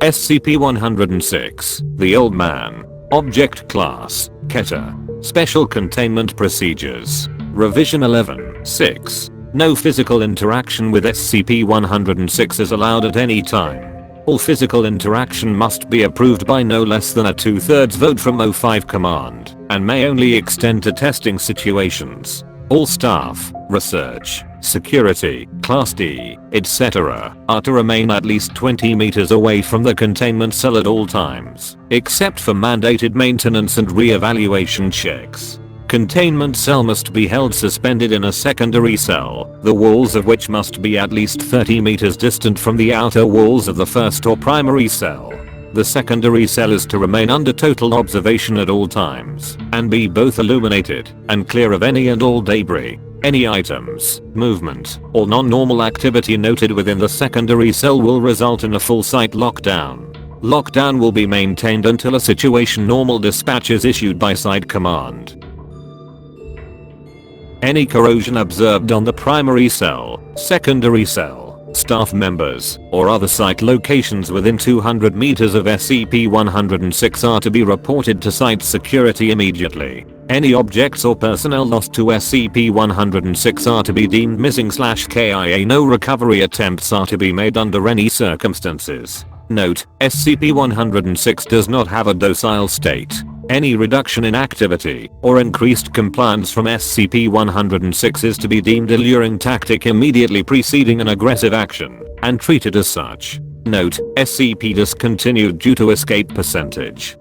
SCP-106, The Old Man. Object Class, Keter. Special Containment Procedures. Revision 11-6. No physical interaction with SCP-106 is allowed at any time. All physical interaction must be approved by no less than a 2/3 vote from O5 Command, and may only extend to testing situations. All staff, research, security, Class D, etc., are to remain at least 20 meters away from the containment cell at all times, except for mandated maintenance and re-evaluation checks. Containment cell must be held suspended in a secondary cell, the walls of which must be at least 30 meters distant from the outer walls of the first or primary cell. The secondary cell is to remain under total observation at all times, and be both illuminated and clear of any and all debris. Any items, movement, or non-normal activity noted within the secondary cell will result in a full site lockdown. Lockdown will be maintained until a situation normal dispatch is issued by Site Command. Any corrosion observed on the primary cell, secondary cell, staff members, or other site locations within 200 meters of SCP-106 are to be reported to site security immediately. Any objects or personnel lost to SCP-106 are to be deemed missing/KIA. No recovery attempts are to be made under any circumstances. Note: SCP-106 does not have a docile state. Any reduction in activity or increased compliance from SCP-106 is to be deemed alluring tactic immediately preceding an aggressive action, and treated as such. Note: SCP discontinued due to escape percentage.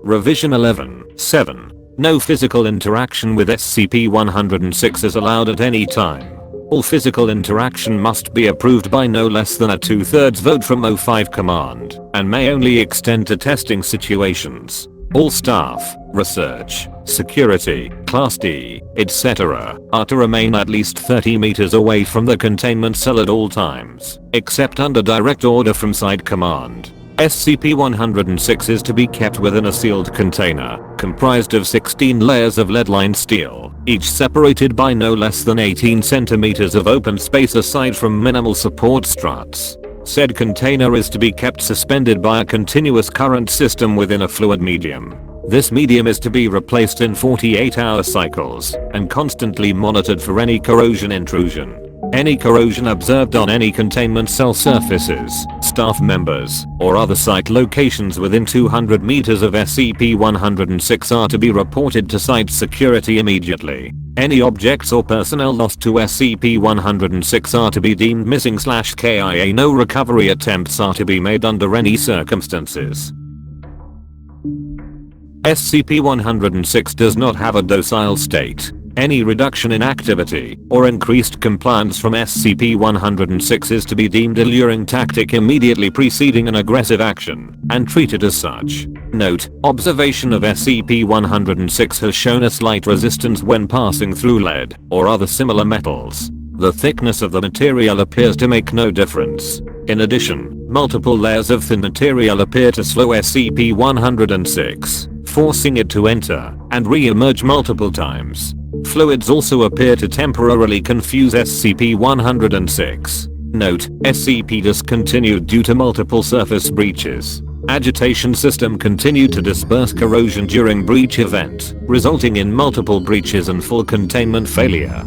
Revision 11-7. No physical interaction with SCP-106 is allowed at any time. All physical interaction must be approved by no less than a 2/3 vote from O5 Command, and may only extend to testing situations. All staff, research, security, Class D, etc., are to remain at least 30 meters away from the containment cell at all times, except under direct order from Site Command. SCP-106 is to be kept within a sealed container, comprised of 16 layers of lead-lined steel, each separated by no less than 18 centimeters of open space aside from minimal support struts. Said container is to be kept suspended by a continuous current system within a fluid medium. This medium is to be replaced in 48-hour cycles, and constantly monitored for any corrosion intrusion. Any corrosion observed on any containment cell surfaces, staff members, or other site locations within 200 meters of SCP-106 are to be reported to site security immediately. Any objects or personnel lost to SCP-106 are to be deemed missing/KIA. No recovery attempts are to be made under any circumstances. SCP-106 does not have a docile state. Any reduction in activity or increased compliance from SCP-106 is to be deemed alluring tactic immediately preceding an aggressive action, and treated as such. Note: observation of SCP-106 has shown a slight resistance when passing through lead or other similar metals. The thickness of the material appears to make no difference. In addition, multiple layers of thin material appear to slow SCP-106, forcing it to enter and re-emerge multiple times. Fluids also appear to temporarily confuse SCP-106. Note: SCP discontinued due to multiple surface breaches. Agitation system continued to disperse corrosion during breach event, resulting in multiple breaches and full containment failure.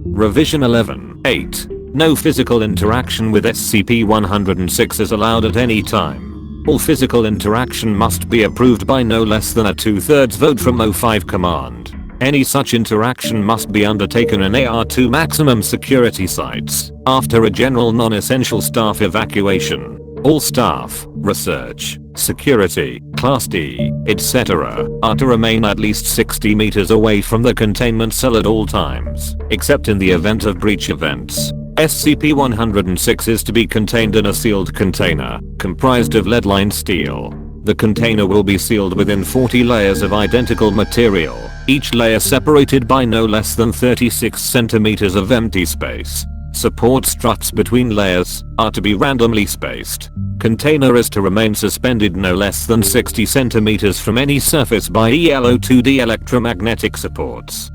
Revision 11-8. No physical interaction with SCP-106 is allowed at any time. All physical interaction must be approved by no less than a 2/3 vote from O5 Command. Any such interaction must be undertaken in AR2 maximum security sites, after a general non-essential staff evacuation. All staff, research, security, Class D, etc., are to remain at least 60 meters away from the containment cell at all times, except in the event of breach events. SCP-106 is to be contained in a sealed container, comprised of lead-lined steel. The container will be sealed within 40 layers of identical material, each layer separated by no less than 36 centimeters of empty space. Support struts between layers are to be randomly spaced. Container is to remain suspended no less than 60 centimeters from any surface by ELO2D electromagnetic supports.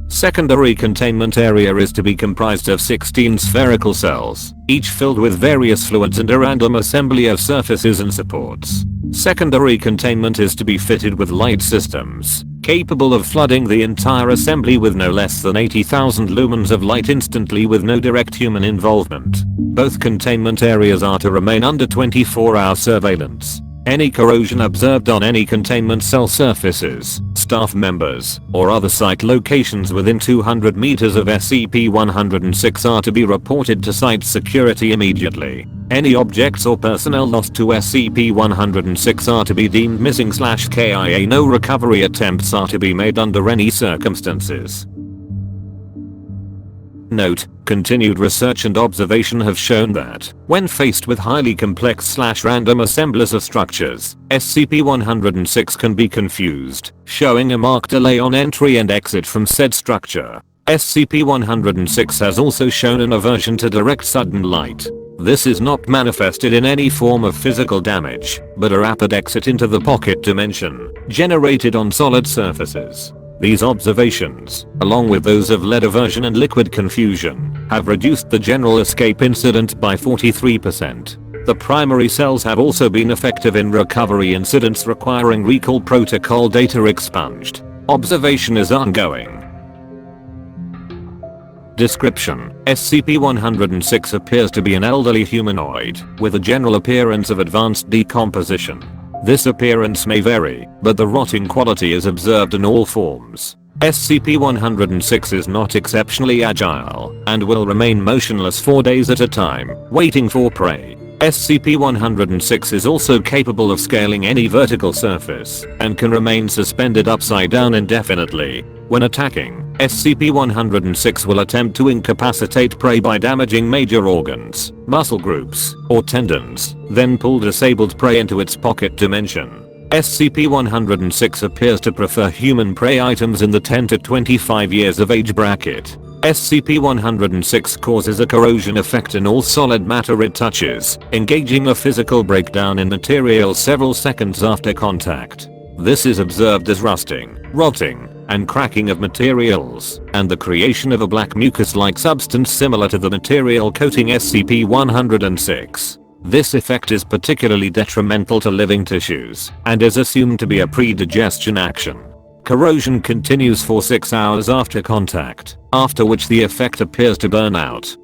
Secondary containment area is to be comprised of 16 spherical cells, each filled with various fluids and a random assembly of surfaces and supports. Secondary containment is to be fitted with light systems, capable of flooding the entire assembly with no less than 80,000 lumens of light instantly with no direct human involvement. Both containment areas are to remain under 24-hour surveillance. Any corrosion observed on any containment cell surfaces, staff members, or other site locations within 200 meters of SCP-106 are to be reported to site security immediately. Any objects or personnel lost to SCP-106 are to be deemed missing/KIA. No recovery attempts are to be made under any circumstances. Note: continued research and observation have shown that, when faced with highly complex/random assemblies of structures, SCP-106 can be confused, showing a marked delay on entry and exit from said structure. SCP-106 has also shown an aversion to direct sudden light. This is not manifested in any form of physical damage, but a rapid exit into the pocket dimension, generated on solid surfaces. These observations, along with those of lead aversion and liquid confusion, have reduced the general escape incident by 43%. The primary cells have also been effective in recovery incidents requiring recall protocol data expunged. Observation is ongoing. Description: SCP-106 appears to be an elderly humanoid, with a general appearance of advanced decomposition. This appearance may vary, but the rotting quality is observed in all forms. SCP-106 is not exceptionally agile, and will remain motionless for days at a time, waiting for prey. SCP-106 is also capable of scaling any vertical surface, and can remain suspended upside down indefinitely. When attacking, SCP-106 will attempt to incapacitate prey by damaging major organs, muscle groups, or tendons, then pull disabled prey into its pocket dimension. SCP-106 appears to prefer human prey items in the 10 to 25 years of age bracket. SCP-106 causes a corrosion effect in all solid matter it touches, engaging a physical breakdown in material several seconds after contact. This is observed as rusting, rotting, and cracking of materials, and the creation of a black mucus-like substance similar to the material coating SCP-106. This effect is particularly detrimental to living tissues, and is assumed to be a pre-digestion action. Corrosion continues for 6 hours after contact, after which the effect appears to burn out.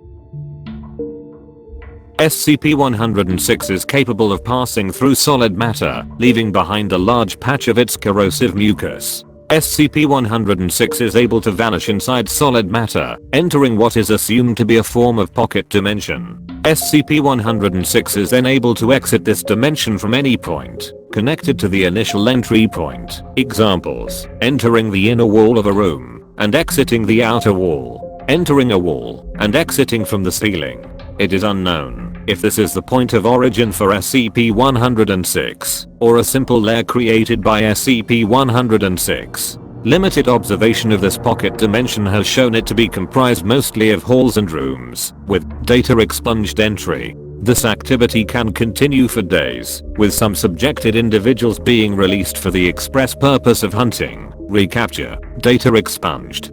SCP-106 is capable of passing through solid matter, leaving behind a large patch of its corrosive mucus. SCP-106 is able to vanish inside solid matter, entering what is assumed to be a form of pocket dimension. SCP-106 is then able to exit this dimension from any point connected to the initial entry point. Examples: entering the inner wall of a room, and exiting the outer wall, entering a wall, and exiting from the ceiling. It is unknown if this is the point of origin for SCP-106, or a simple lair created by SCP-106. Limited observation of this pocket dimension has shown it to be comprised mostly of halls and rooms, with data expunged entry. This activity can continue for days, with some subjected individuals being released for the express purpose of hunting, recapture, data expunged.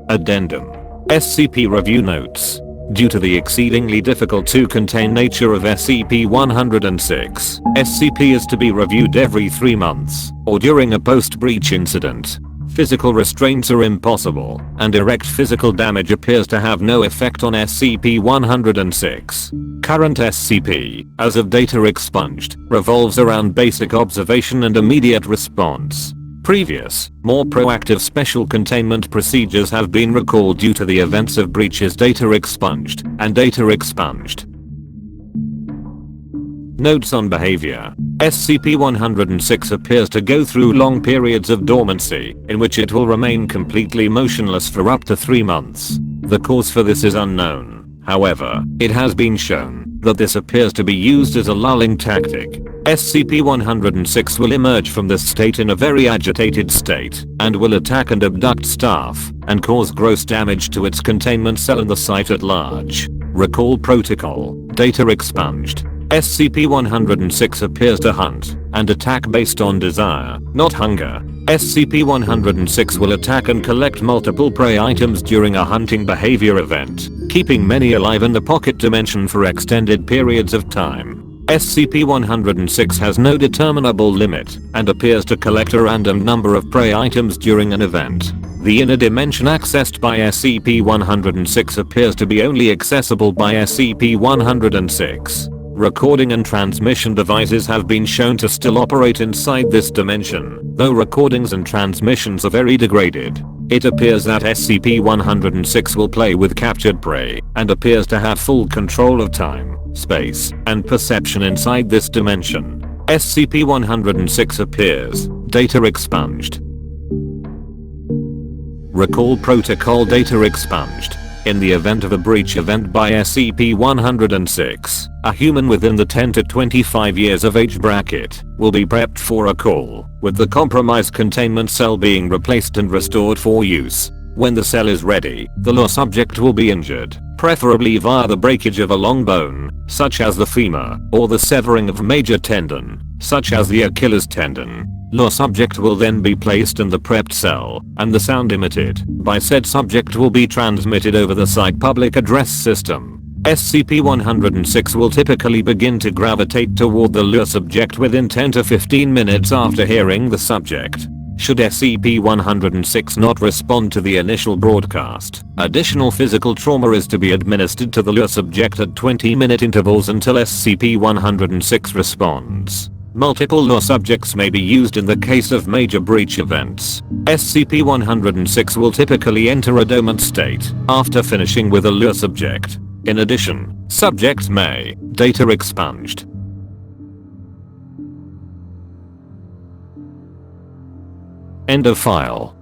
Addendum: SCP Review Notes. Due to the exceedingly difficult to contain nature of SCP-106, SCP is to be reviewed every 3 months, or during a post-breach incident. Physical restraints are impossible, and direct physical damage appears to have no effect on SCP-106. Current SCP, as of data expunged, revolves around basic observation and immediate response. Previous, more proactive special containment procedures have been recalled due to the events of breaches data expunged and data expunged. Notes on behavior: SCP-106 appears to go through long periods of dormancy, in which it will remain completely motionless for up to 3 months. The cause for this is unknown. However, it has been shown that this appears to be used as a lulling tactic. SCP-106 will emerge from this state in a very agitated state, and will attack and abduct staff, and cause gross damage to its containment cell and the site at large. Recall Protocol. Data expunged. SCP-106 appears to hunt and attack based on desire, not hunger. SCP-106 will attack and collect multiple prey items during a hunting behavior event, keeping many alive in the pocket dimension for extended periods of time. SCP-106 has no determinable limit and appears to collect a random number of prey items during an event. The inner dimension accessed by SCP-106 appears to be only accessible by SCP-106. Recording and transmission devices have been shown to still operate inside this dimension, though recordings and transmissions are very degraded. It appears that SCP-106 will play with captured prey, and appears to have full control of time, space, and perception inside this dimension. SCP-106 appears. Data expunged. Recall Protocol. Data expunged. In the event of a breach event by SCP-106, a human within the 10 to 25 years of age bracket will be prepped for a call, with the compromised containment cell being replaced and restored for use. When the cell is ready, the lost subject will be injured, preferably via the breakage of a long bone, such as the femur, or the severing of a major tendon, such as the Achilles tendon. Lost subject will then be placed in the prepped cell, and the sound emitted by said subject will be transmitted over the site public address system. SCP-106 will typically begin to gravitate toward the lure subject within 10 to 15 minutes after hearing the subject. Should SCP-106 not respond to the initial broadcast, additional physical trauma is to be administered to the lure subject at 20-minute intervals until SCP-106 responds. Multiple lure subjects may be used in the case of major breach events. SCP-106 will typically enter a dormant state after finishing with a lure subject. In addition, subjects may. Data expunged. End of file.